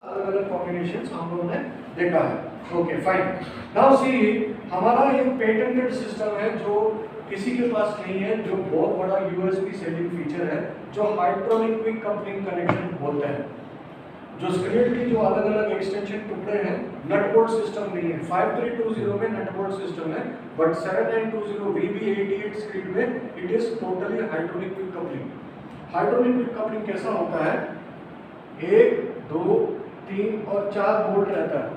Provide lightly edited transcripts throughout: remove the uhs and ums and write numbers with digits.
अलग अलग कॉम्बिनेशंस हम लोगों ने देखा है। Okay fine. नाउ सी हमारा ये पेटेंटेड सिस्टम है जो किसी के पास नहीं है, जो बहुत बड़ा यूएसपी सेलिंग फीचर है, जो हाइड्रोलिक क्विक कपलिंग कनेक्शन बोलते हैं। जो स्क्रीड की जो अलग अलग एक्सटेंशन टुकड़े हैं, नट बोल्ट सिस्टम नहीं है। 5320 में नट बोल्ट सिस्टम है, बट 7920 VB88 स्क्रीड में it is totally hydraulic quick coupling. Hydraulic quick coupling कैसा होता है? 1 2 3 और 4 बोल्ट रहता है।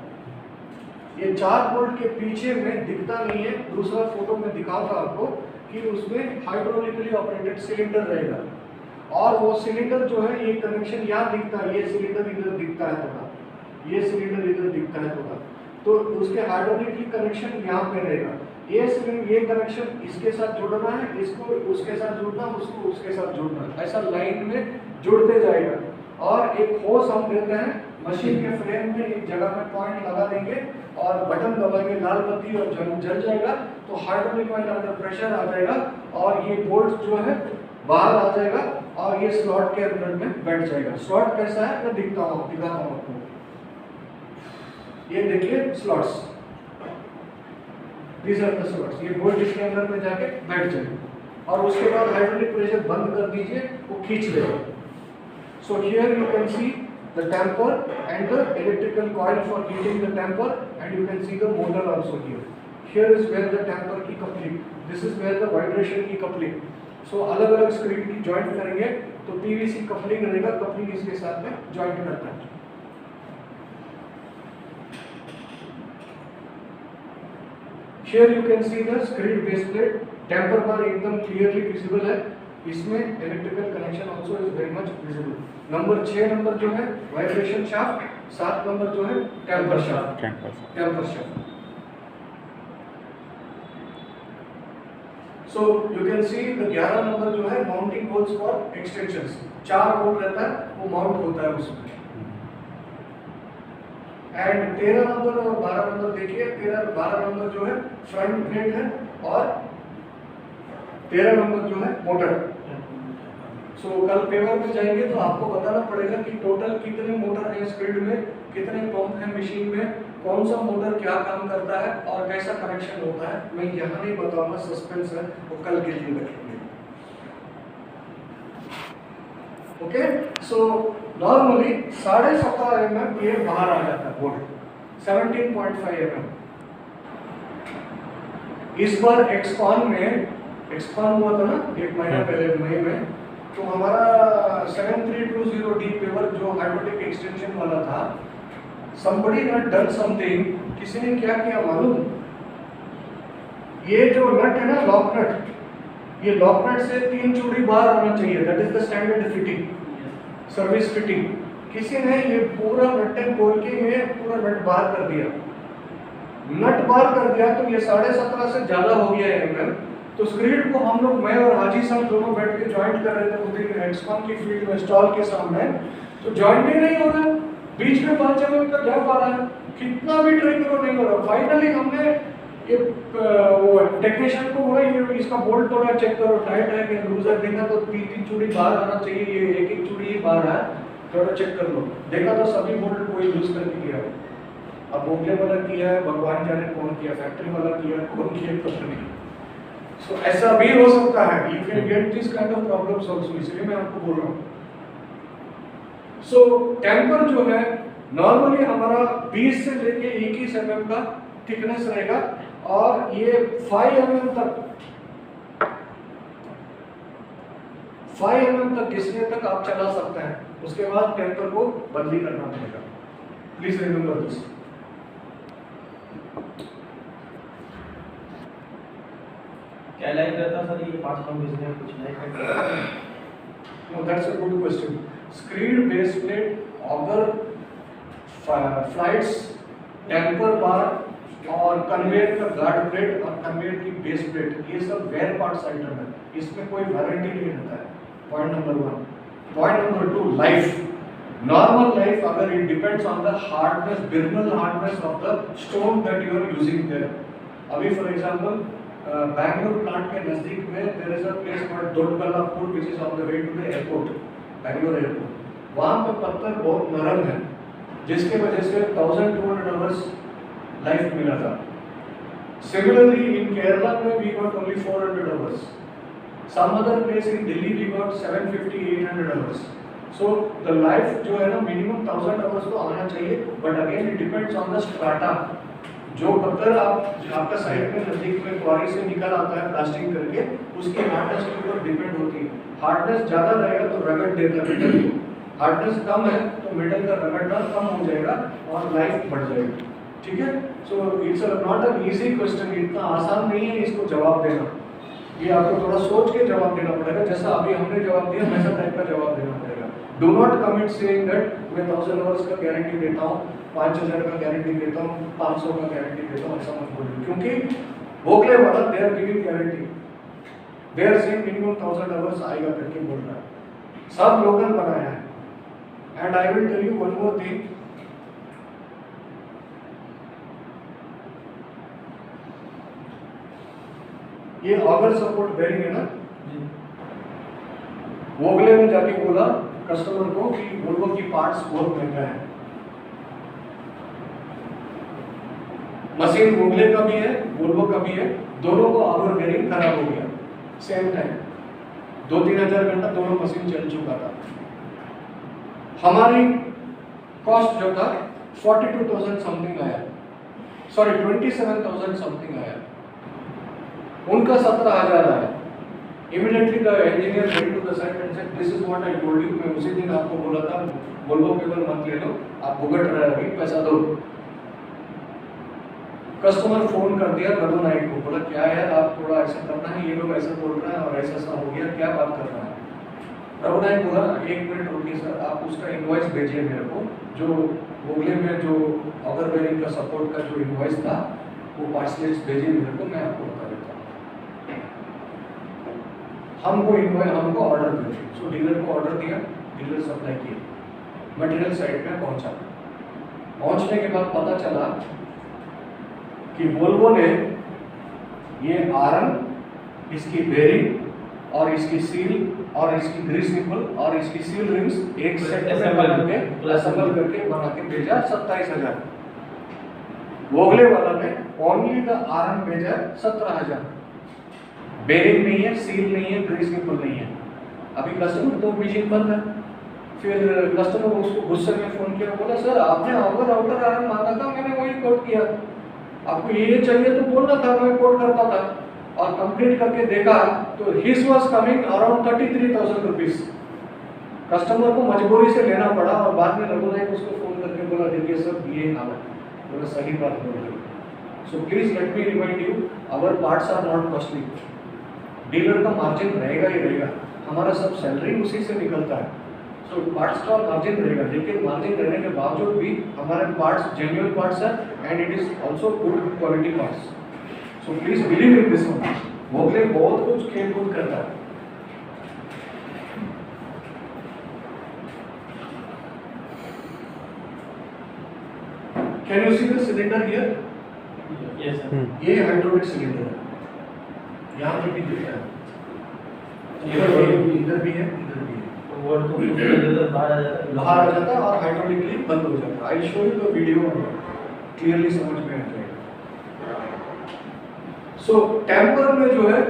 ये 4 बोल्ट के पीछे में दिखता नहीं है, दूसरा फोटो में दिखाऊंगा आपको कि उसमें हाइड्रोलिकली ऑपरेटेड सिलेंडर रहेगा, और वो सिलेंडर जो है, ये कनेक्शन यहाँ दिखता है, ये सिलेंडर इधर दिखता है थोड़ा, ये सिलेंडर इधर दिखता है थोड़ा, तो उसके हाइड्रोलिकली कनेक्शन यहाँ पे रहेगा। ये कनेक्शन इसके साथ जुड़ना है, इसको उसके साथ जुड़ना, उसको उसके साथ जुड़ना, ऐसा लाइन में जुड़ते जाएगा। और एक होस हम देते हैं मशीन के फ्रेम में, एक जगह में पॉइंट लगा देंगे और बटन दबाएंगे, लाल बत्ती और जल जाएगा, तो हाइड्रोलिक कॉइल अंडर प्रेशर आ जाएगा और ये बोल्ट जो है बाहर आ जाएगा और ये स्लॉट के अंदर में बैठ जाएगा। स्लॉट कैसा है मैं दिखाता हूँ आपको। ये देखिए slots, these are the slots. ये बोल्ट इसके अंदर में जाके बैठ जाएगा और उसके बाद हाइड्रोलिक प्रेशर बंद कर दीजिए, वो खींच लेगा। So here you can see the tamper and the electrical coil for heating the tamper, and you can see the motor also here. Here is where the tamper की coupling, this is where the vibration की coupling. So अलग अलग screed की joint करेंगे तो PVC coupling रहेगा, coupling इसके साथ में जॉइंट करता है। Here you can see the screed base plate, tamper bar एकदम clearly visible है, इसमें electrical connection also is very much visible. Number 6 number जो है वाइब्रेशन शाफ्ट, 7 नंबर जो है tamper shaft. So you can see the 11 number जो है mounting holes for extensions, 4 hole रहता है, वो माउंट होता है उसमें। एंड 13 नंबर और 12 नंबर देखिए, 13-12 नंबर जो है फ्रंट प्लेट है और 13 नंबर जो है मोटर। सो कल पेपर में जाएंगे तो आपको बताना पड़ेगा कि टोटल कितने मोटर है स्क्रीड में, कितने पंप है मशीन में, कौन सा मोटर क्या काम करता है और कैसा कनेक्शन होता है। मैं यहाँ नहीं बताऊंगा, सस्पेंस है, वो कल के लिए रखेंगे। ओके, सो नॉर्मली 17.5 mm ये बाहर आ जाता है बोल्ट, 17.5 mm। इस बार एक्सपॉन हुआ था ना 1 महीना पहले मई में, तो हमारा 7320D पेपर जो हाइड्रोलिक एक्सटेंशन वाला था, somebody had done something, किसी ने क्या किया मालूम? ये जो नट है ना, लॉक नट, ये लॉक नट से 3 चूड़ी बाहर आना चाहिए, that is the standard fitting, service fitting. किसी ने ये पूरा नट खोल के ये पूरा नट बाहर कर दिया, नट बाहर कर दिया, तो ये 17.5 से ज्यादा हो गया है। तो स्क्रीड को हम लोग, मैं और हाजी साहब दोनों बैठ के ज्वाइंट कर रहे थे उस दिन एक्सकॉन की फील्ड में स्टॉल के सामने, तो ज्वाइंट ही नहीं हो रहा, बीच में 5 mm का गैप आ रहा है, कितना भी ट्राई करो नहीं हो रहा। फाइनली हमने ये वो टेक्नीशियन को बोला, ये इसका बोल्ट थोड़ा चेक करो, टाइट है कि लूज है। देखा तो 3 चूड़ी बाहर आना चाहिए, ये 1 चूड़ी ही बाहर है, थोड़ा चेक कर लो। देखा तो सभी बोल्ट कोई लूज करके किया है। अब बोगले वाला किया है, भगवान जाने कौन किया, फैक्ट्री वाला किया, कौन किया पता नहीं। So, ऐसा भी हो सकता है, you can get this kind of problems also, इसलिए मैं आपको बोल रहा हूँ। So, टेम्पर जो है नॉर्मली हमारा 20 से लेके 21 mm का थिकनेस रहेगा, और ये 5 mm तक घिसने तक आप चला सकते हैं, उसके बाद टेम्पर को बदली करना पड़ेगा। Please remember this. क्या लाइफ रहता सर ये 5 पंप इसमें कुछ नहीं करता? No, that's a good question. Screed base plate, auger, flights, damper bar और कन्वेयर का गार्ड प्लेट और कन्वेयर की बेस प्लेट, ये सब वेयर पार्ट्स आइटम है, इसमें कोई वारंटी नहीं रहता है। Point number 1। Point number 2, life, normal life अगर it depends on the hardness, Brinell hardness of the stone that you are using there. अभी फॉर एग्जांपल बैंगलोर प्लांट के नजदीक में there is a place called Doddaballapur which is on the way to the airport, Bangalore airport. वहाँ पे पत्थर बहुत नरम है, जिसके वजह से 1200 आवर्स लाइफ मिला था। Similarly, in Kerala we got only 400 hours. Some other place in Delhi we got 750-800 hours. So the life जो है ना minimum 1000 hours तो आना चाहिए, but again it depends on the strata. जो पत्थर आपका साइड में नजदीक में क्वारी से निकल आता है प्लास्टिक करके, उसकी हार्डनेस के ऊपर डिपेंड होती है। हार्डनेस ज़्यादा रहेगा तो रगड़ देता है मेटल, हार्डनेस कम है तो मेटल का रगड़ना कम हो जाएगा और लाइफ बढ़ जाएगी। ठीक है, so it's not an easy question, इतना आसान नहीं है इसको जवाब देना, ये आपको थोड़ा सोच के जवाब देना पड़ेगा। जैसा अभी हमने जवाब दिया वैसा टाइप का जवाब देना पड़ेगा। Do not commit saying that मैं 1000 आवर्स का गारंटी देता हूँ, 5000 का गारंटी देता हूँ, 500 का गारंटी देता हूँ, ऐसा मत बोलिए, क्योंकि भोगले वाला they are giving guarantee, they are saying minimum 1000 hours आएगा करके बोल रहा है, सब लोकल बनाया है। And I will tell you one more thing, ये ऑगर सपोर्ट बेरिंग है ना, वोगले ने जाके बोला कस्टमर को कि वोल्वो की पार्ट्स बहुत महंगा है, मशीन वोगले का भी है वोल्वो का भी है, दोनों को ऑगर बेरिंग खराब हो गया सेम टाइम, 2-3 हजार घंटा दोनों मशीन चल चुका था। हमारी कॉस्ट जो था 42,000 समथिंग आया, सॉरी 27,000 समथिंग आया, उनका 17,000 आया। Immediately the engineer went to the site and said, "This is what I told you." मैं उसी दिन आपको बोला था वोल्वो केवल मत ले लो, आप भुगत रहे अभी, पैसा दो। कस्टमर फोन कर दिया रघु नाइक को, बोला क्या यार आप थोड़ा ऐसा करना है, ये लोग ऐसा बोल रहे हैं और ऐसा ऐसा हो गया, क्या बात कर रहा है। रघु नाइक बोला 1 मिनट रुकिए सर, आप उसका इनवॉइस भेजिए मेरे को, जो वोगले में जो ऑगर बेरिंग का सपोर्ट का जो इनवॉइस था वो पार्ट्स लिस्ट भेजिए मेरे को, मैं आपको बता देता हूँ। हमको ऑर्डर दिया, सो डीलर को ऑर्डर दिया, डीलर सप्लाई किया, मटेरियल साइट में पहुंचा, पहुंचने के बाद पता चला कि वोल्वो ने ये आर्म, इसकी बेरिंग और इसकी सील और इसकी ग्रीस निपल और इसकी सील रिंग्स एक सेट में बना के असेंबल करके बना के भेजा 27,000। वोगले वाला ने ओनली द आर्म भेजा 17,000, बेरिंग नहीं है, सील नहीं है, ग्रीस निपल नहीं है। अभी कस्टमर तो मशीन बंद है, फिर कस्टमर उसको गुस्से में फोन किया, बोला सर आपने आउटर आर्म मांगा था, मैंने वही कोट किया, आपको ये चाहिए तो बोलना था, मैं कोट करता था, और कंप्लीट करके देखा तो his was coming around 33,000 rupees. Customer को मजबूरी से लेना पड़ा और बाद में रघु नाइक उसको फोन करके बोला देखिए सर ये हालत, बोला सही बात बोल रहे हो। So please let me remind you, our parts are not costly, dealer का मार्जिन रहेगा ही रहेगा, हमारा सब सैलरी उसी से निकलता है, सो पार्ट्स का मार्जिन रहेगा, लेकिन मार्जिन रहने के बावजूद भी हमारे पार्ट्स जेन्युइन पार्ट्स हैं and it is also good quality parts. So please believe in this one, Vogele बहुत कुछ खेल कूद करता है। Can you see the cylinder here? Yes sir, ये हाइड्रोलिक सिलेंडर है, यहाँ पे भी दिख रहा है, इधर भी है, इधर भी है, वर्ड तो बाहर आ जाता है और हाइड्रोलिकली बंद हो जाता है। I show you the video, clearly समझ में आ जाएगा। सो टेम्पर में जो है,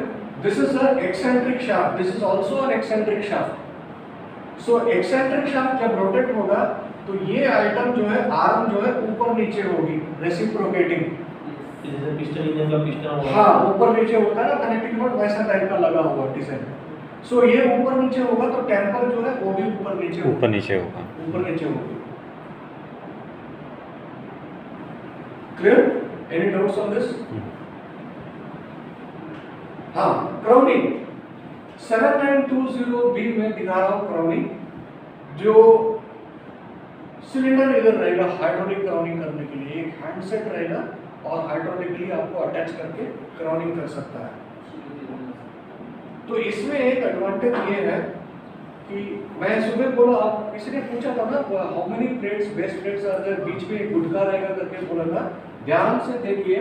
this is a eccentric shaft, this is also an eccentric shaft. So eccentric shaft जब रोटेट होगा तो ये आइटम जो है, आर्म जो है ऊपर नीचे होगी, रेसिप्रोकेटिंग, जैसे पिस्टन इंजन का पिस्टन होगा, हाँ ऊपर नीचे होता है ना कनेक्टिंग रोड, वैसा टाइप का लगा हुआ डिजाइन। सो ये ऊपर नीचे होगा तो टेम्पर जो है वो भी ऊपर नीचे होगा, ऊपर नीचे होगा। Clear? Any doubts on this? हाँ, क्राउनिंग 7920B में दिखा रहा हूँ क्राउनिंग, जो सिलेंडर इधर रहेगा हाइड्रोलिक क्राउनिंग करने के लिए, एक हैंडसेट रहेगा और हाइड्रोलिकली आपको अटैच करके क्राउनिंग कर सकता है। तो इसमें एक एडवांटेज ये है कि मैं सुबह बोला, आप किसी ने पूछा था ना how many plates, best plates are there, बीच में एक गुटका रहेगा करके बोला था, ध्यान से देखिए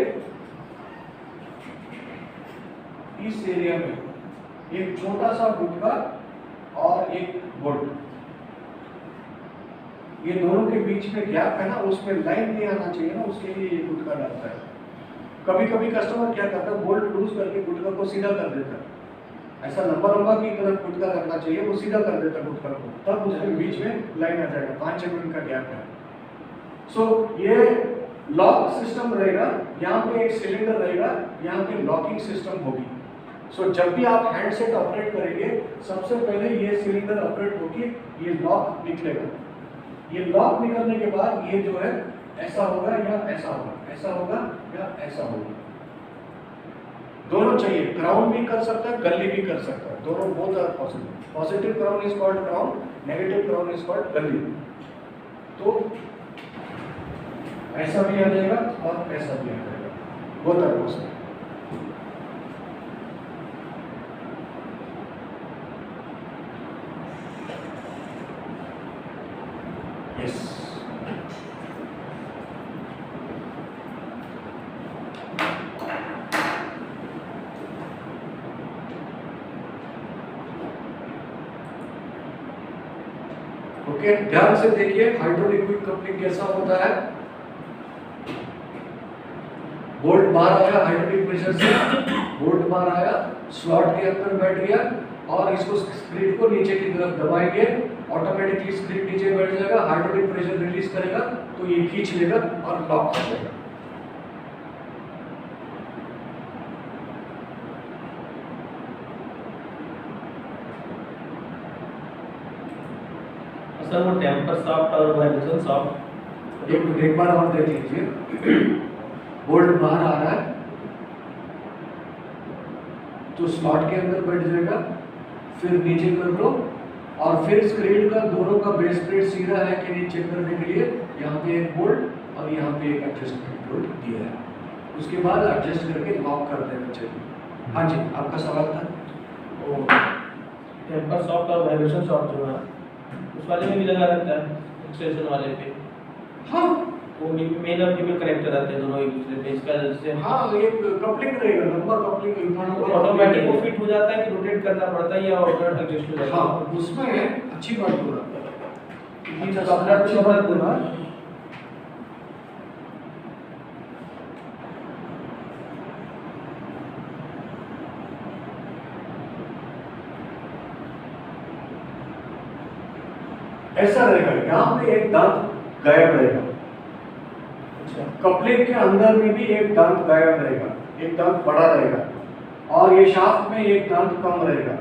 इस एरिया में एक छोटा सा गुटका और एक बोल्ट, ये दोनों के बीच में गैप है ना, उसमें लाइन नहीं आना चाहिए ना, उसके लिए ये गुटका डालता है। कभी कभी कस्टमर क्या करता है, बोल्ट लूज करके गुटका को सीधा कर देता है। ऐसा लंबा लंबा की तरफ गुटका करना चाहिए, वो सीधा कर देता है गुटका को, तब उसके बीच में लाइन आ जाएगा, 5-6 मिनट का गैप है। सो ये लॉक सिस्टम रहेगा, यहाँ पे एक सिलेंडर रहेगा, यहाँ पे लॉकिंग सिस्टम होगी। सो जब भी आप हैंडसेट ऑपरेट करेंगे, सबसे पहले ये सिलेंडर ऑपरेट होगी, ये लॉक निकलेगा। ये लॉक निकलने के बाद ये जो है ऐसा होगा या ऐसा होगा, ऐसा होगा या ऐसा होगा, दोनों चाहिए। क्राउन भी कर सकता है, गल्ली भी कर सकता है, दोनों both are possible. Positive crown is called crown, negative crown is called gully. तो ऐसा भी आ जाएगा और ऐसा भी आ जाएगा, both are possible. Yes, okay, ध्यान से देखिए हाइड्रोलिक कपलिंग कैसा होता है। बोल्ट बाहर आया हाइड्रोलिक प्रेशर से, बोल्ट बाहर आया, स्लॉट के अंदर बैठ गया और इसको स्क्रीड को नीचे की तरफ दबाएंगे, ऑटोमेटिकली स्क्रीड नीचे बैठ जाएगा, हाइड्रोलिक प्रेशर रिलीज करेगा तो ये खींच लेगा और लॉक कर देगा। सर वो टेम्पर सॉफ्ट और वाइब्रेशन सॉफ्ट एक बार और देख लीजिए। बोल्ट बाहर आ रहा है तो स्लॉट के अंदर बैठ जाएगा, फिर नीचे कर लो और फिर स्क्रीड का दोनों का बेस प्लेट सीधा है कि नहीं चेक करने के लिए यहाँ पे एक बोल्ट और यहाँ पे एक एडजस्टमेंट बोल्ट दिया है, उसके बाद एडजस्ट करके लॉक कर देना चाहिए। हाँ जी, आपका सवाल था। वो टेम्पर सॉफ्ट और वाइब्रेशन सॉफ्ट जो है उस वाले में भी लगा रहता है, एक्सटेंशन वाले पे। हाँ, वो मेल और फीमेल कनेक्टर रहते हैं दोनों एक दूसरे पे, इसका जैसे हाँ एक कपलिंग रहेगा, लंबा कपलिंग ऑटोमेटिक वो फिट हो जाता है कि रोटेट करना पड़ता है या ऑटोमेटिक एडजस्ट हो जाता है? हाँ, उसमें अच्छी बात बोला, अच्छी बात बोला। ऐसा रहेगा, यहाँ पे एक दांत गायब रहेगा, कपलिंग के अंदर में भी एक दांत गायब रहेगा, एक दांत बड़ा रहेगा और ये शाफ्ट में एक दांत कम रहेगा।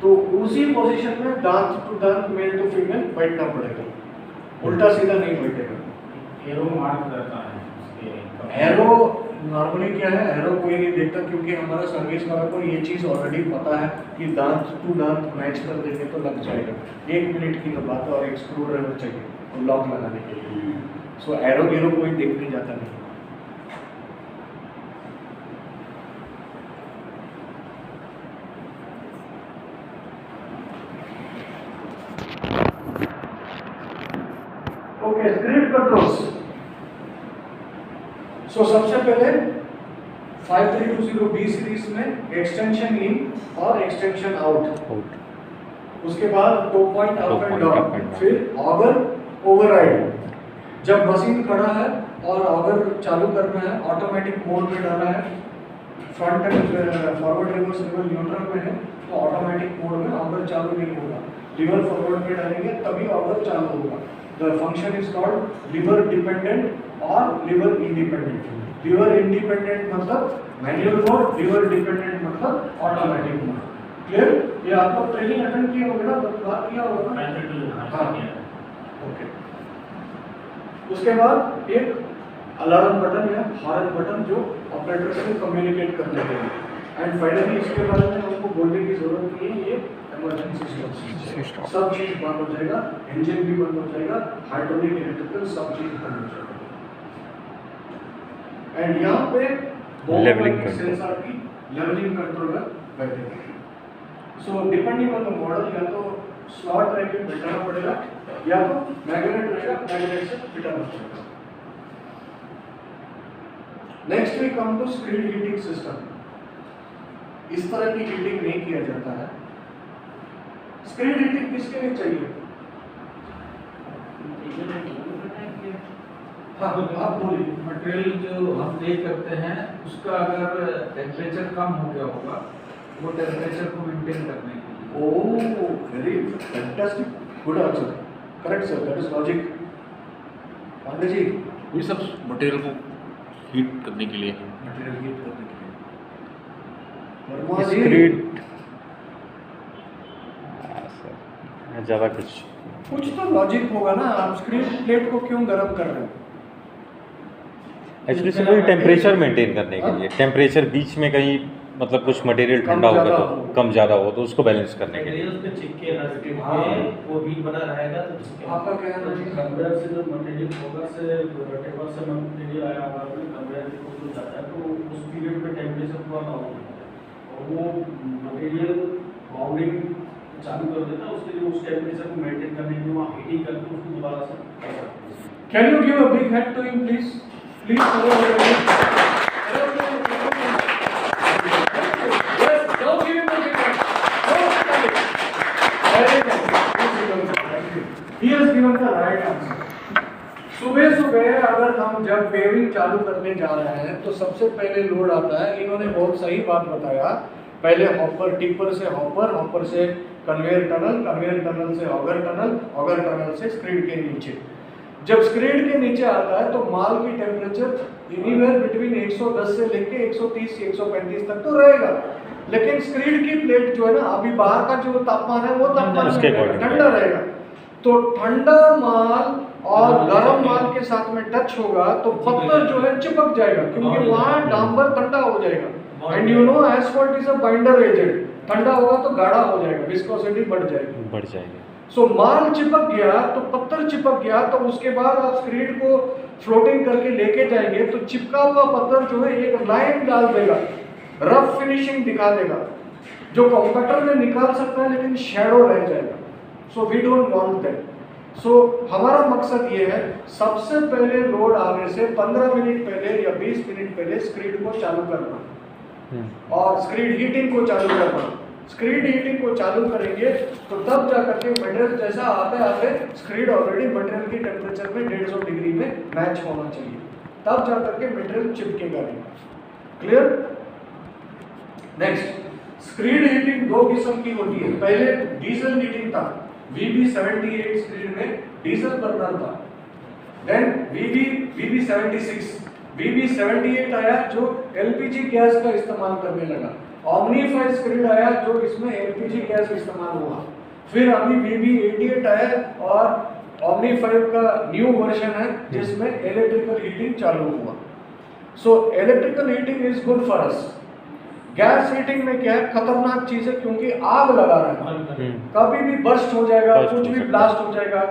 तो उसी पोजीशन में दांत टू दांत, मेल टू फीमेल बैठना पड़ेगा, उल्टा सीधा नहीं बैठेगा। एरो मार्क रहता है उसके। एरो नॉर्मली क्या है, एरो कोई नहीं देखता क्योंकि हमारा सर्विस वाला को ये चीज़ ऑलरेडी पता है कि दांत टू दांत मैच कर देंगे तो लग जाएगा। 1 मिनट की तो बात है और एक स्क्रू ड्राइवर चाहिए और लॉक लगाने के लिए। सो एरो गेरो कोई देखने जाता नहीं। Okay, screed controls. सो सबसे पहले 5320B सीरीज में एक्सटेंशन इन और एक्सटेंशन आउट, उसके बाद tow point up and down, फिर ऑगर ओवरराइड। जब मशीन खड़ा है और ऑगर चालू करना है, ऑटोमेटिक मोड में डाला है, front end forward rivers river neutral में है तो ऑटोमेटिक मोड में ऑगर चालू नहीं होगा। लीवर फॉरवर्ड में डालेंगे तभी ऑगर चालू होगा। The function is called liver dependent और लीवर इंडिपेंडेंट। लीवर इंडिपेंडेंट मतलब मैनुअल मोड, लीवर डिपेंडेंट मतलब ऑटोमेटिक मोड। क्लियर? ये आप लोग ट्रेनिंग अटेंड किए होंगे ना, बात किया होगा ना? हाँ, ओके। उसके बाद एक अलार्म बटन या हॉर्न बटन जो ऑपरेटर से कम्युनिकेट करने के लिए। एंड फाइनली इसके बारे में हमको बोलने की जरूरत नहीं है, ये इमरजेंसी स्टॉप, सब चीज बंद हो जाएगा, इंजन भी बंद हो जाएगा, हाइड्रोलिक इलेक्ट्रिकल सब चीज बंद हो जाएगा। एंड यहाँ पे लेवलिंग सेंसर की लेवलिंग कंट्रोलर बैठेगा। So depending on the model, या तो स्लॉट रह के बैठाना पड़ेगा या तो मैग्नेट रहेगा, मैग्नेट से बिठाना पड़ेगा। Next we come to screed heating system. इस तरह की हीटिंग नहीं किया जाता है। स्क्रीड हीटिंग किसके लिए चाहिए? हाँ आप बोलिए। मटेरियल जो हम ले करते हैं उसका अगर टेम्परेचर कम हो गया होगा वो टेम्परेचर को मेंटेन करने के लिए। Oh very fantastic, good answer, correct sir, that is logic. Pandey ji, ये सब मटेरियल को हीट करने के लिए। मटेरियल हीट करने के लिए। वर्मा जी, स्क्रीड ज़्यादा कुछ तो लॉजिक होगा ना, आप स्क्रीन प्लेट को क्यों गर्म कर रहे हो? एक्चुअली सर वही टेम्परेचर मेंटेन करने के लिए, टेम्परेचर बीच में कहीं मतलब कुछ मटेरियल कम ठंडा होगा ज़्यादा तो हो। कम ज़्यादा हो तो उसको बैलेंस करने के लिए। मटेरियल पे चिपके ना चिपके, हाँ। वो हीट बना रहेगा तो चिपके। आपका क्या है जी? कन्वेयर से जो मटेरियल होगा से टेबल से मटेरियल आया होगा अपने कन्वेयर के थ्रू जाता है तो उस पीरियड में टेम्परेचर पूरा डाउन होता है और वो मटेरियल बाउंडिंग चालू कर देता है, उसके लिए उस टेम्परेचर को मेंटेन करने के लिए वहाँ हीटिंग करके उसको दोबारा से कर सकते हैं। Can you give a big hand to him, please? Please, yes, don't give him a big hand. Don't stand it. Very nice. Thank you. He has given the right answer. सुबह सुबह अगर हम जब पेविंग चालू करने जा रहे हैं तो सबसे पहले लोड आता है, इन्होंने बहुत सही बात बताया, पहले हॉपर, टिपर से हॉपर, हॉपर से कन्वेयर टनल, कन्वेयर टनल से ऑगर टनल, ऑगर टनल से स्क्रीड के नीचे। जब स्क्रीड के नीचे आता है तो माल की टेम्परेचर एनीवेयर बिटवीन 110 से लेके 130 से 135 तक तो रहेगा, लेकिन स्क्रीड की प्लेट जो है ना, अभी बाहर का जो तापमान है वो तापमान उसके नहीं रहेगा, according ठंडा रहेगा। तो ठंडा माल और गर्म माल के साथ में टच होगा तो पत्थर जो है चिपक जाएगा, क्योंकि वहाँ डांबर ठंडा हो जाएगा। And you know asphalt is a binder agent, ठंडा होगा तो गाढ़ा हो जाएगा, विस्कोसिटी बढ़ जाएगी। बढ़ जाएंगे। सो माल चिपक गया तो पत्थर चिपक गया तो उसके बाद आप स्क्रीड को फ्लोटिंग करके लेके जाएंगे तो चिपका हुआ पत्थर जो है एक लाइन डाल देगा, रफ फिनिशिंग दिखा देगा, जो कंप्यूटर में निकाल सकता है लेकिन शैडो रह जाएगा। So we don't want that. So हमारा मकसद ये है, सबसे पहले लोड आने से 15 मिनट पहले या 20 मिनट पहले स्क्रीड को चालू करना और स्क्रीड हीटिंग को चालू करना। स्क्रीड हीटिंग को चालू करेंगे तो तब जाकर के मटेरियल जैसा आते आते स्क्रीड ऑलरेडी मटेरियल की टेम्परेचर में 150 डिग्री में मैच होना चाहिए, तब जाकर के मटेरियल चिपकेगा नहीं। क्लियर? नेक्स्ट, स्क्रीड हीटिंग दो किस्म की होती है। पहले डीजल हीटिंग था, VB78 स्क्रीड में डीजल बर्नर था। देन VB76, VB78 आया जो LPG गैस का इस्तेमाल करने लगा। Omni-5 स्क्रीड आया जो इसमें LPG गैस इस्तेमाल हुआ। फिर अभी VB88 आया और Omni-5 का न्यू वर्जन है जिसमें इलेक्ट्रिकल हीटिंग चालू हुआ। So electrical heating is good for us. Gas heating में क्या है, खतरनाक चीज है क्योंकि आग लगा रहा है, कभी भी बर्स्ट हो जाएगा, कुछ भी ब्लास्ट हो जाएगा,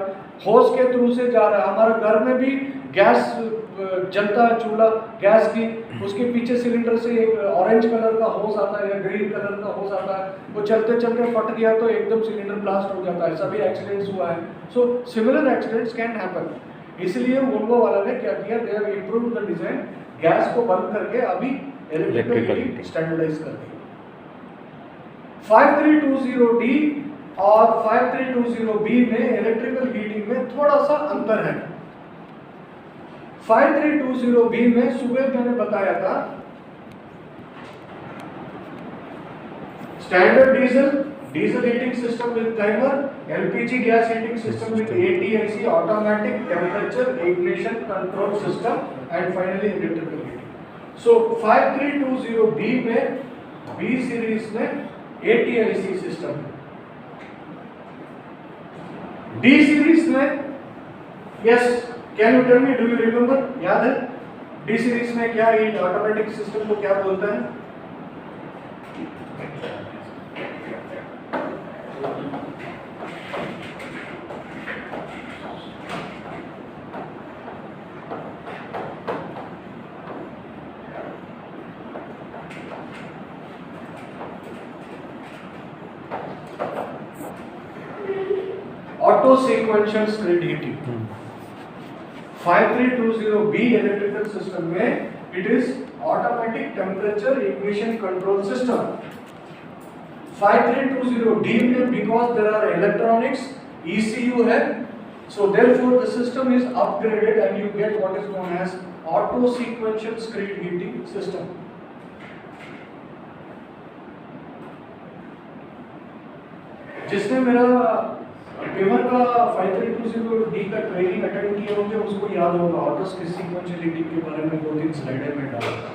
होस के थ्रू से जा रहा है। हमारे घर में भी गैस जलता है, चूल्हा गैस की, उसके पीछे सिलेंडर से एक ऑरेंज कलर का होस आता है या ग्रीन कलर का होस आता है, वो चलते चलते फट गया तो एकदम सिलेंडर ब्लास्ट हो जाता है। सभी एक्सीडेंट्स हुआ है। So similar accidents can happen. इसलिए वोल्वो वाला ने क्या किया, they have improved the design, gas को बंद करके अभी इलेक्ट्रिकल हीटिंग स्टैंडर्डाइज कर दी। 5320D और 5320B में इलेक्ट्रिकल हीटिंग में थोड़ा सा अंतर है। 5320B में सुबह मैंने बताया था, standard diesel heating system with timer, LPG gas heating system with ATIC automatic temperature ignition control system and finally electrical heating. So 5320B में B सीरीज में ATIC सिस्टम, D सीरीज में yes, can you tell me, do you remember, याद है D series में क्या, ये automatic system को क्या बोलता है? Auto sequential screed heating. 5320B electrical system में it is automatic temperature ignition control system. 5320D में because there are electronics, ECU है, So therefore the system is upgraded and you get what is known as auto sequential screen heating system. जिसने मेरा paper का 5320D का training attend किया होंगे उसको याद होगा ऑटो सीक्वेंशियलिटी के बारे में 2-3 स्लाइडें में डाला था।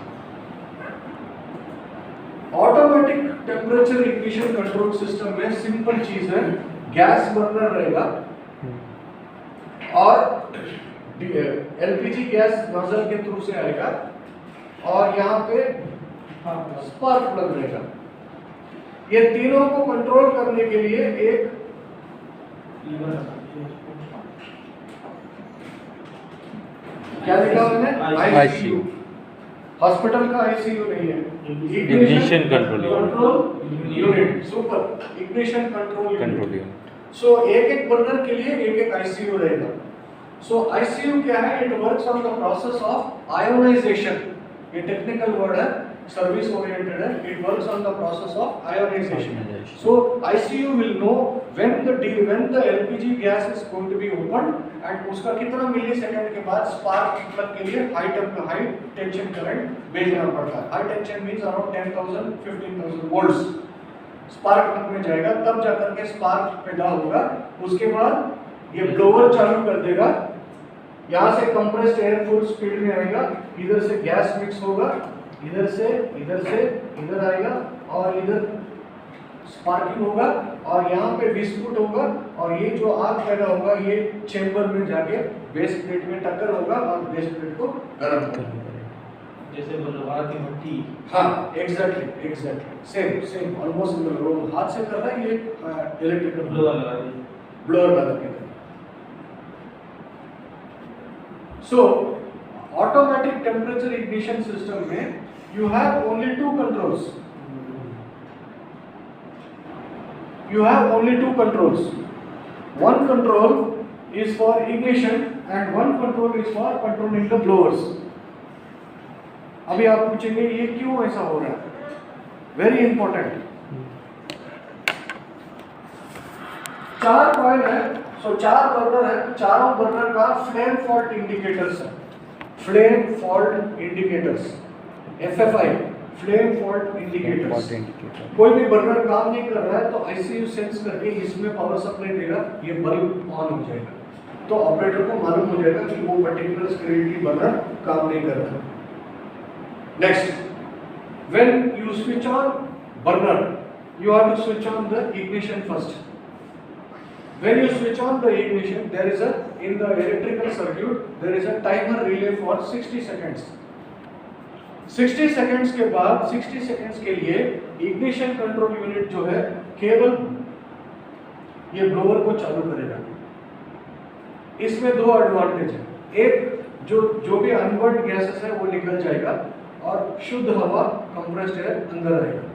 Automatic temperature ignition control system में सिंपल चीज है, गैस बर्नर रहेगा और एलपीजी गैस नोजल के थ्रू से आएगा और यहाँ पे स्पार्क प्लग रहेगा। ये तीनों को कंट्रोल करने के लिए एक क्या लिखा मैंने आईसीयू, हॉस्पिटल का आईसीयू नहीं है, ignition control unit, super ignition control unit. Unit. So एक बर्नर के लिए एक आईसीयू रहेगा। सो आईसीयू क्या है? It works on the process of ionization. ये टेक्निकल वर्ड है, सर्विस ओरिएंटेड है। It works on the process of ionization. So ICU will know when the LPG gas is going to be open and उसका कितना millisecond के बाद spark plug के लिए high tension current भेजना पड़ता है। High tension means around 10,000 15,000 volts spark plug में जाएगा, तब जाकर के स्पार्क पैदा होगा। उसके बाद ये ब्लोअर चालू कर देगा, यहाँ से कंप्रेस्ड एयर फुल स्पीड में आएगा, इधर से गैस मिक्स होगा, इधर से इधर आएगा और इधर स्पार्किंग होगा और यहाँ पे विस्फोट होगा और ये जो आग पैदा होगा ये चेंबर में जाके बेस प्लेट में टक्कर होगा और बेस प्लेट को गर्म करेगा, जैसे बलवार की भट्टी। हाँ एग्जैक्टली सेम ऑलमोस्ट हाथ से कर रहा है, ये इलेक्ट्रिकल ब्लोअर लगा के। सो ऑटोमेटिक टेम्परेचर इग्निशन सिस्टम में you have only two controls. One control is for ignition and one control is for controlling the blowers. अभी आप पूछेंगे ये क्यों ऐसा हो रहा है? Very important. 4 कॉइल है, सो 4 बर्नर है, चारों बर्नर का फ्लेम फॉल्ट इंडिकेटर्स है। Flame fault indicators FFI, flame fault indicators. कोई भी बर्नर काम नहीं कर रहा है तो आईसीयू सेंस करके इसमें पावर सप्लाई देगा, ये बल्ब ऑन हो जाएगा, तो ऑपरेटर को मालूम हो जाएगा कि वो पर्टिकुलर स्क्रीन की बर्नर काम नहीं कर रहा है। Next, when you switch on burner you have to switch on the ignition first. When you switch on the ignition, there is in the electrical circuit there is a timer relay for 60 seconds. 60 seconds के बाद 60 seconds के लिए ignition control unit जो है केवल ये blower को चालू करेगा। इसमें 2 एडवांटेज है, एक जो भी अनबर्न्ड गैसेस है वो निकल जाएगा और शुद्ध हवा कंप्रेस्ड एयर अंदर आएगा।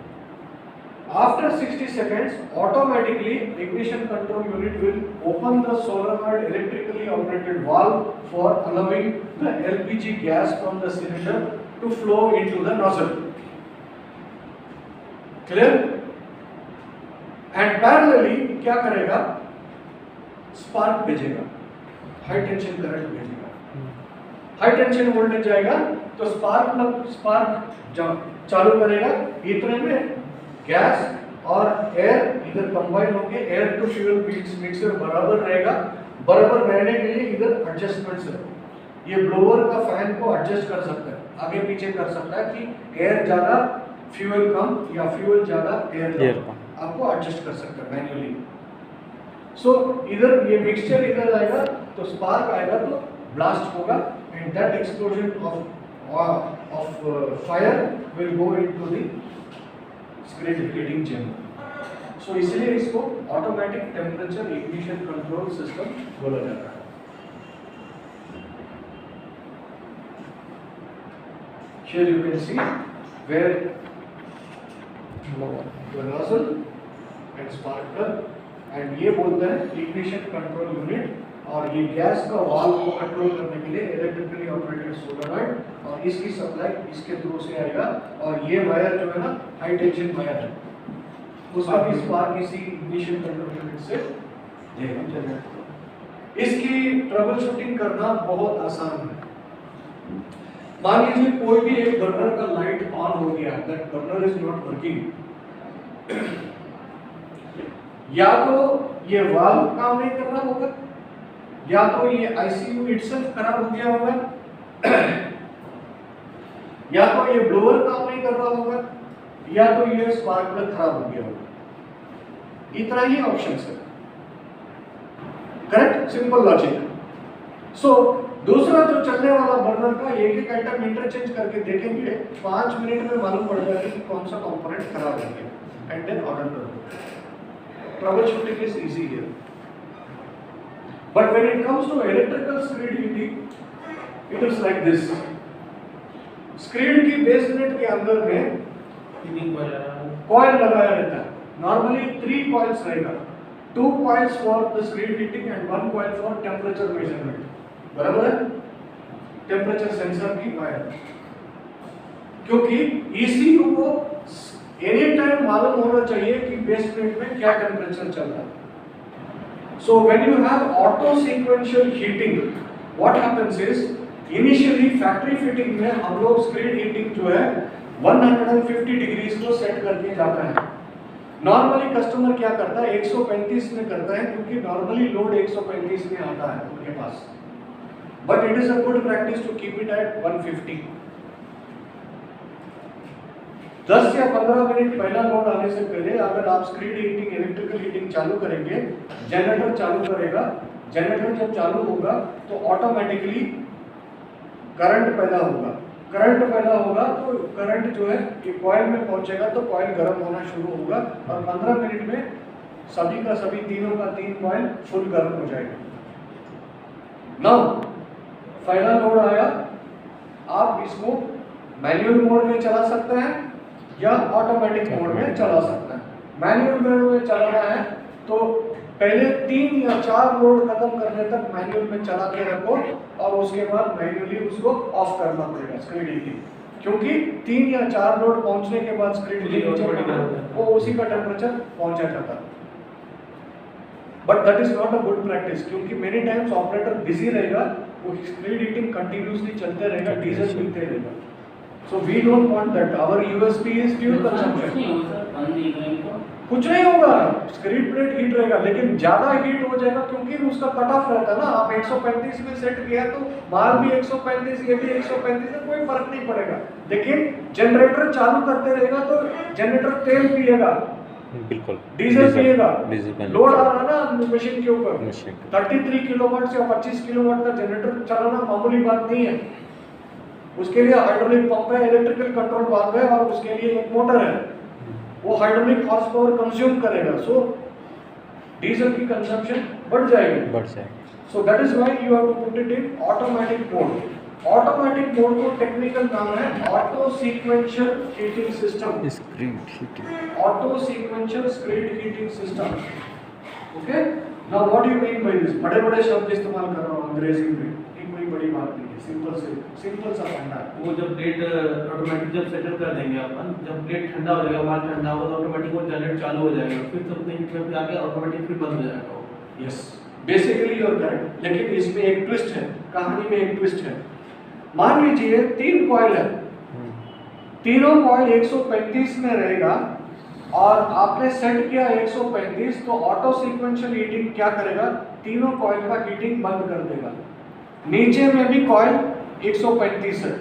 After 60 seconds automatically ignition control unit will open the solenoid electrically operated valve for allowing the LPG gas from the cylinder to flow into the nozzle. Clear? And parallelly क्या करेगा? Spark भेजेगा, high tension current भेजेगा। High tension voltage जाएगा तो spark चालू करेगा। इतने में गैस और एयर इधर कंबाइन होके एयर टू फ्यूल मिक्सर बराबर रहेगा। बराबर रहने के लिए इधर एडजस्टमेंट्स है, ये ब्लोअर का फैन को एडजस्ट कर सकता है, आगे पीछे कर सकता है कि एयर ज्यादा फ्यूल कम या फ्यूल ज्यादा एयर कम, आपको एडजस्ट कर सकता है मैन्युअली। सो इधर ये मिक्सचर इधर आएगा तो स्पार्क आएगा तो ब्लास्ट होगा and that explosion of fire will go into the screen heating chamber. So इसलिए इसको automatic temperature ignition control system बोला जाता है। Here you can see where the nozzle and spark plug, and ये बोलते हैं ignition control unit, और ये गैस का वाल्व को कंट्रोल करने के लिए इलेक्ट्रिकली ऑपरेटेड सोलेनॉइड, और इसकी सप्लाई इसके थ्रू से आएगा। और ये वायर जो है ना हाई टेंशन वायर है, उसका भी स्पार्क इसी ignition control unit से देगा। इसकी ट्रबल शूटिंग करना बहुत आसान है। मान लीजिए कोई भी एक बर्नर का लाइट ऑन हो गया, that burner is not working, या तो ये वाल्व काम नहीं कर रहा होगा, या तो ये आईसीयू इटसेल्फ खराब हो गया होगा, या तो ये ब्लोअर काम नहीं कर रहा होगा, या तो ये स्पार्क प्लग खराब हो गया होगा। इतना ही ऑप्शन है, करेक्ट, सिंपल लॉजिक। सो दूसरा जो चलने वाला बर्नर का एक एक आइटम इंटरचेंज करके देखेंगे, 5 मिनट में मालूम पड़ जाएगा कि कौन सा कंपोनेंट खराब हो गया, एंड देन ऑर्डर कर दो। Troubleshooting is easy here, but when it comes to electrical screed heating, it is like this. Screed की बेस प्लेट के अंदर में कॉइल लगाया रहता है। नॉर्मली 3 कॉइल्स रहेगा, 2 coils for the screed heating and 1 coil for temperature measurement, बराबर है, टेम्परेचर सेंसर की वायर। क्योंकि ECU को एनी टाइम मालूम होना चाहिए कि बेस प्लेट में क्या टेम्परेचर चल रहा है। So when you have auto sequential heating, what happens is, initially factory fitting में हम लोग स्क्रीड हीटिंग जो है 150 डिग्रीज को सेट करके जाता है। नॉर्मली कस्टमर क्या करता है, 135 में करता है, क्योंकि नॉर्मली लोड 135 में आता है उनके पास, but it is a good practice to keep it at 150। 10 या 15 मिनट पहला लोड आने से पहले अगर आप स्क्रीड हीटिंग, इलेक्ट्रिकल हीटिंग चालू करेंगे, जनरेटर चालू करेगा, जनरेटर जब चालू होगा तो ऑटोमेटिकली करंट पैदा होगा। करंट पैदा होगा तो करंट जो है ये कॉइल में पहुंचेगा तो कॉइल गर्म होना शुरू होगा, और 15 मिनट में सभी का सभी तीनों का 3 कॉइल फुल गर्म हो जाएगा। नाउ पहला लोड आया, आप इसको मैनुअल मोड में चला सकते हैं या ऑटोमेटिक मोड में चला सकते हैं। मैनुअल मोड में चलाना है तो पहले 3 या 4 लोड खत्म करने तक मैनुअल में चला के रखो, और उसके बाद मैनुअली उसको ऑफ करना पड़ेगा स्क्रीड हीटिंग, क्योंकि 3 या 4 लोड पहुंचने के बाद स्क्रीड हीटिंग वो उसी का टेम्परेचर पहुंचा जाता है। But that is not a good practice, क्योंकि मेनी टाइम्स ऑपरेटर बिजी रहेगा, वो स्क्रीड हीटिंग कंटिन्यूअसली चलते रहेगा, डीजल मिलते रहेगा। So we don't want that. Our USP is fuel consumption. कुछ नहीं होगा, स्क्रीड प्लेट हीट रहेगा, लेकिन ज्यादा हीट हो जाएगा क्योंकि उसका कट ऑफ रहता है ना। आप 135 में सेट किया तो माल भी 135, ये भी 135 है, कोई फर्क नहीं पड़ेगा। लेकिन जनरेटर चालू करते रहेगा तो जनरेटर तेल पिएगा, बिल्कुल डीजल पिएगा, डीजल लोड आ रहा ना मशीन के ऊपर। 33 किलोवाट या 25 किलोवाट का जनरेटर चलाना मामूली बात नहीं है। उसके लिए हाइड्रोलिक पंप है, इलेक्ट्रिकल कंट्रोल वाल्व है, और उसके लिए एक मोटर है, वो हाइड्रोलिक हॉर्स पावर कंज्यूम करेगा। सो डीजल की कंजम्पशन बढ़ जाएगी। So that is why you have to put it in automatic mode. Automatic mode को टेक्निकल नाम है auto sequential heating system, screed heating, auto sequential screed heating system. Okay, now what do you mean by this? बड़े-बड़े शब्द इस्तेमाल कर रहा हूं अंग्रेजी में, ये कोई बड़ी बात नहीं है, सिंपल सा फंडा। वो जब प्लेट ऑटोमेटिक जब सेटअप कर देंगे अपन, जब प्लेट ठंडा हो जाएगा, माल ठंडा होगा तो ऑटोमेटिक वो जनरेट चालू हो जाएगा, फिर सब हीट में आके ऑटोमेटिक फिर बंद हो जाएगा वो। Yes, basically you are correct, लेकिन इसमें एक ट्विस्ट है, कहानी में एक ट्विस्ट है। मान लीजिए 3 कॉइल है, तीनों कॉइल 135 में रहेगा, और आपने सेट किया 135, तो ऑटो सीक्वेंशियल हीटिंग क्या करेगा, तीनों कॉइल का हीटिंग बंद कर देगा। नीचे में भी कॉइल 135 है।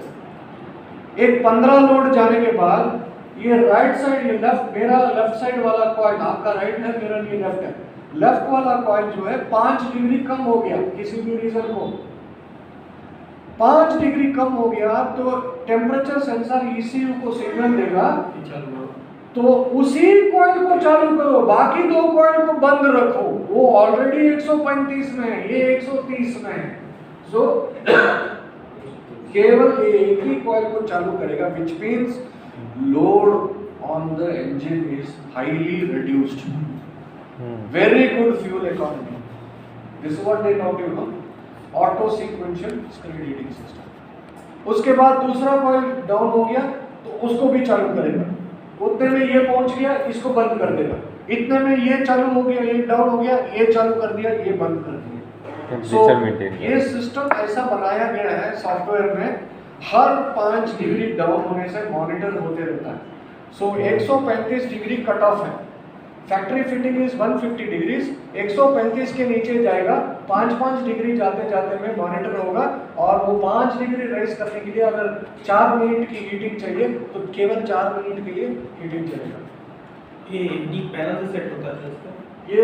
एक 15 लोड जाने के बाद ये राइट साइड, ये लेफ्ट, मेरा लेफ्ट साइड वाला कॉइल, आपका राइट है, मेरा ये लेफ्ट है, लेफ्ट वाला कॉइल जो है 5 डिग्री कम हो गया, किसी भी रीजन को 5 डिग्री कम हो गया, तो टेम्परेचर सेंसर ECU को सिग्नल देगा, तो उसी कॉइल को चालू करो, बाकी 2 कॉइल को बंद रखो। वो ऑलरेडी 135 में है, ये 130 में है। सो केवल ये एक ही कॉइल को चालू करेगा, which means load on the engine is highly reduced. Very good fuel economy. This is what they talk you know, auto sequential screed heating system. उसके बाद दूसरा कॉइल डाउन हो गया तो उसको भी चालू करेगा, उतने में ये पहुंच गया, इसको बंद कर देगा, इतने में ये चालू हो गया, ये डाउन हो गया, ये चालू कर दिया, ये बंद कर दिया। टेम्परेचर मेंटेन ये सिस्टम ऐसा बनाया गया है सॉफ्टवेयर में, हर 5 डिग्री डाउन होने से मॉनिटर होते रहता है। सो 135 डिग्री कट ऑफ है, फैक्ट्री फिटिंग इज 150 डिग्रीज, 135 के नीचे जाएगा, 5-5 डिग्री जाते जाते में मॉनिटर होगा, और वो 5 डिग्री रेस करने के लिए अगर 4 मिनट की हीटिंग चाहिए तो केवल 4 मिनट के लिए हीटिंग चलेगा। ये नीक पैनल से सेट होता है इसका? ये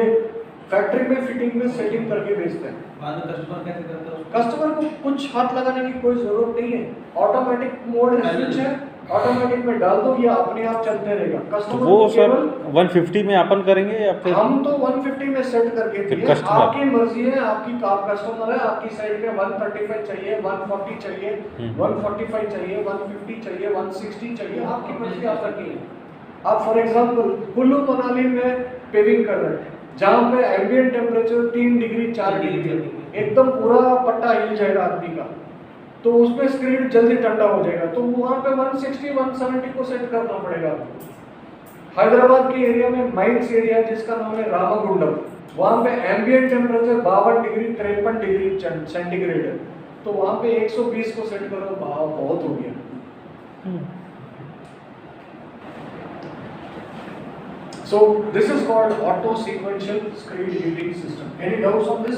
फैक्ट्री में फिटिंग में सेटिंग करके बेचते हैं। बाद में कस्टमर कैसे करता है उसको? कस्टमर को कुछ हाथ लगाने की कोई जरूरत नहीं है, ऑटोमेटिक मोड स्विच है, ऑटोमेटिक में डाल दो, ये अपने आप चलते रहेगा। तो कस्टमर वो को सर केवल 150 में अपन करेंगे या फिर हम तो 150 में सेट करके फिर दिए, customer? आपकी मर्जी है, आपकी आप कस्टमर है, आपकी साइड में 135 चाहिए, 140 चाहिए, 145 चाहिए, 150 चाहिए, 160 चाहिए, आपकी मर्जी आप रखिए। आप फॉर एग्जांपल कुल्लू मनाली में पेविंग कर रहे हैं, जहाँ पे एम्बिएंट टेम्परेचर 3 डिग्री 4 डिग्री एकदम पूरा पट्टा हिल जाएगा आदमी का, तो उसमें स्क्रीन जल्दी ठंडा हो जाएगा, तो वहाँ पे 160 170 को सेट करना पड़ेगा आपको। हैदराबाद के एरिया में माइंस एरिया जिसका नाम है रामागुंडम, वहाँ पे ambient temperature 52 degree 53 degree centigrade है, तो वहाँ पे 120 को सेट करो, बहुत हो गया। So this is called auto sequential screen heating system. Any doubts on this?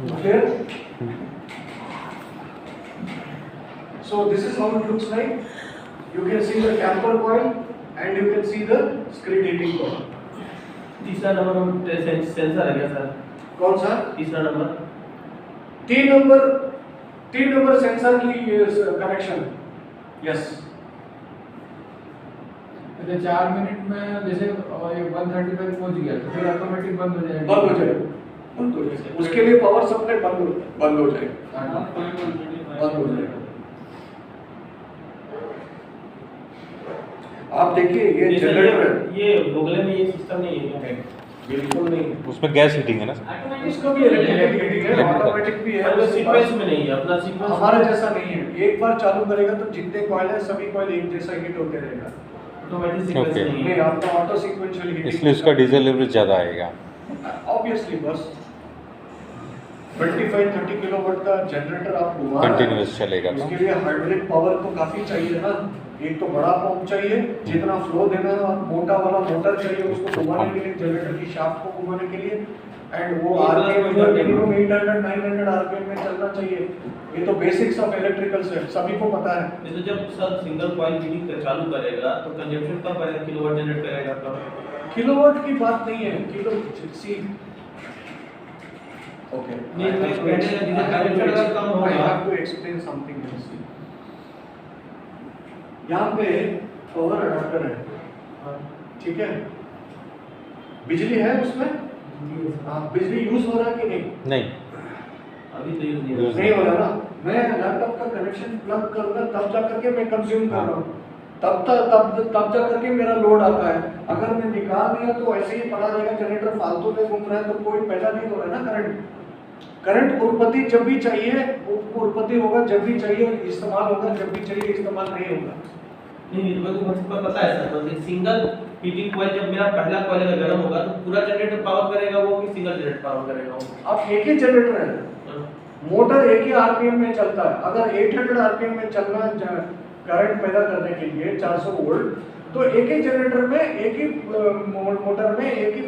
Clear? So this is how it looks like. You can see the camper coil and you can see the screen heating coil. तीसरा number में sensor है क्या sir? कौन सा? तीसरा number 3 number sensor की connection. Yes. 4 minute में जैसे ये 135 पहुंच गया तो फिर ऑटोमेटिक बंद हो जाएगा। बंद हो जाएगा। उसके लिए पावर सप्लाई बंद हो जाएगा। बंद हो जाएगा। आप देखिए ये जनरेटर है, ये बगले में ये सिस्टम नहीं है क्या? बिल्कुल नहीं। उसमें गैस हीटिंग है ना? उसका भी इलेक्ट्रिक हीटिंग है, ऑटोमेटिक भी है, वो सीक्वेंस में नहीं है, अपना सीक्वेंस हमारे जैसा नहीं है। एक बार चालू करेगा तो जितने कॉइल है सभी कॉइल एक जैसा हीट होते रहेगा। Automatic sequence Okay. नहीं नहीं, है। आपका ऑटो सीक्वेंशियल हीटिंग, इसलिए उसका डीजल लेवरेज ज़्यादा आएगा। ऑब्वियसली बस 25-30 किलोवाट का जनरेटर आप घुमा रहे हैं, कंटिन्यूअस चलेगा तो उसके लिए हाइड्रोलिक पावर तो काफी चाहिए ना। एक तो बड़ा पंप चाहिए जितना फ्लो देना है, और मोटा वाला मोटर चाहिए उसको घुमाने के लिए, जनरेटर की शाफ्ट को घुमाने के लिए, एंड वो आरपीएम मिनिमम 800-900 आरपीएम में चलना चाहिए। ये तो बेसिक्स ऑफ इलेक्ट्रिकल्स है, सभी को पता है। नहीं तो जब सर सिंगल कॉइल हीटिंग चालू करेगा तो कंजम्पशन कम करेगा, किलोवाट जनरेट करेगा आपका। किलोवाट की बात नहीं है, किलो सी ओके नहीं, मैं कहने लगा जिसे कंजम्पशन कम होगा। I have to explain something else. यहाँ पे पावर अडाप्टर है, ठीक है, बिजली है उसमें, हाँ, बिजली यूज हो रहा है कि नहीं? नहीं, अभी तो यूज नहीं यूज होता। नहीं हो रहा ना। मैं लैपटॉप का कनेक्शन प्लग करूंगा तब जा करके मैं कंज्यूम कर रहा हूँ, तब जा करके मेरा लोड आता है। अगर मैं निकाल दिया तो ऐसे ही पड़ा रहेगा, जनरेटर फालतू में घूम रहा है तो कोई पैदा नहीं हो रहा है ना करंट। करंट उत्पत्ति जब भी चाहिए उत्पत्ति होगा, जब भी चाहिए इस्तेमाल होगा, जब भी चाहिए इस्तेमाल नहीं होगा। नहीं मुझे पता है सर, मतलब सिंगल हीटिंग कॉइल जब मेरा पहला कॉइल अगर गर्म होगा तो पूरा जनरेटर पावर करेगा वो, कि सिंगल जनरेटर पावर करेगा वो? अब एक ही जनरेटर है, मोटर एक ही आरपीएम में चलता है। अगर 800 आरपीएम में चलना करंट पैदा करने के लिए 400 वोल्ट, तो एक ही जनरेटर में एक ही मोटर में एक ही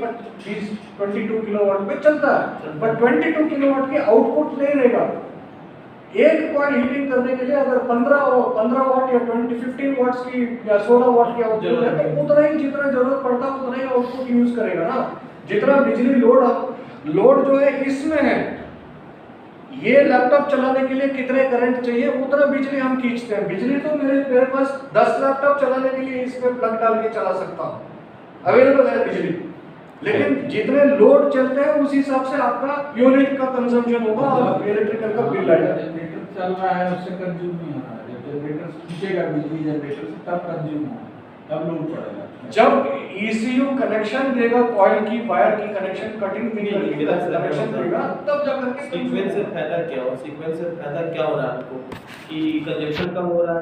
22 किलोवाट में चलता है, पर 22 किलोवाट की आउटपुट नहीं रहेगा। एक कॉइल हीटिंग करने के लिए अगर 15 वाट या 15 वाट्स की या 16 वाट की आउटपुट है तो उतना ही जितना जरूरत पड़ता है उतना ही आउटपुट यूज करेगा ना। जितना बिजली लोड जो है इसमें है, ये लैपटॉप चलाने के लिए कितने करंट चाहिए उतना बिजली हम खींचते हैं। बिजली तो मेरे पास 10 लैपटॉप चलाने के लिए इसमें प्लग डाल के चला सकता हूँ, अवेलेबल है बिजली। लेकिन जितने लोड चलते हैं उस हिसाब से आपका यूनिट का कंजम्पशन होगा और इलेक्ट्रिकल का बिल आएगा। जनरेटर चल रहा है उससे कंज्यूम नहीं हो रहा है, जब जनरेटर खींचेगा बिजली जनरेटर से तब कंज्यूम होगा, तब लोड पड़ेगा। जब ECU कनेक्शन देगा, कॉइल की वायर की कनेक्शन कटिंग कनेक्शन देगा, तब जाकर के सीक्वेंस से फायदा क्या हो? सीक्वेंस से फायदा क्या हो रहा है आपको कि कंजम्पशन कम हो रहा है?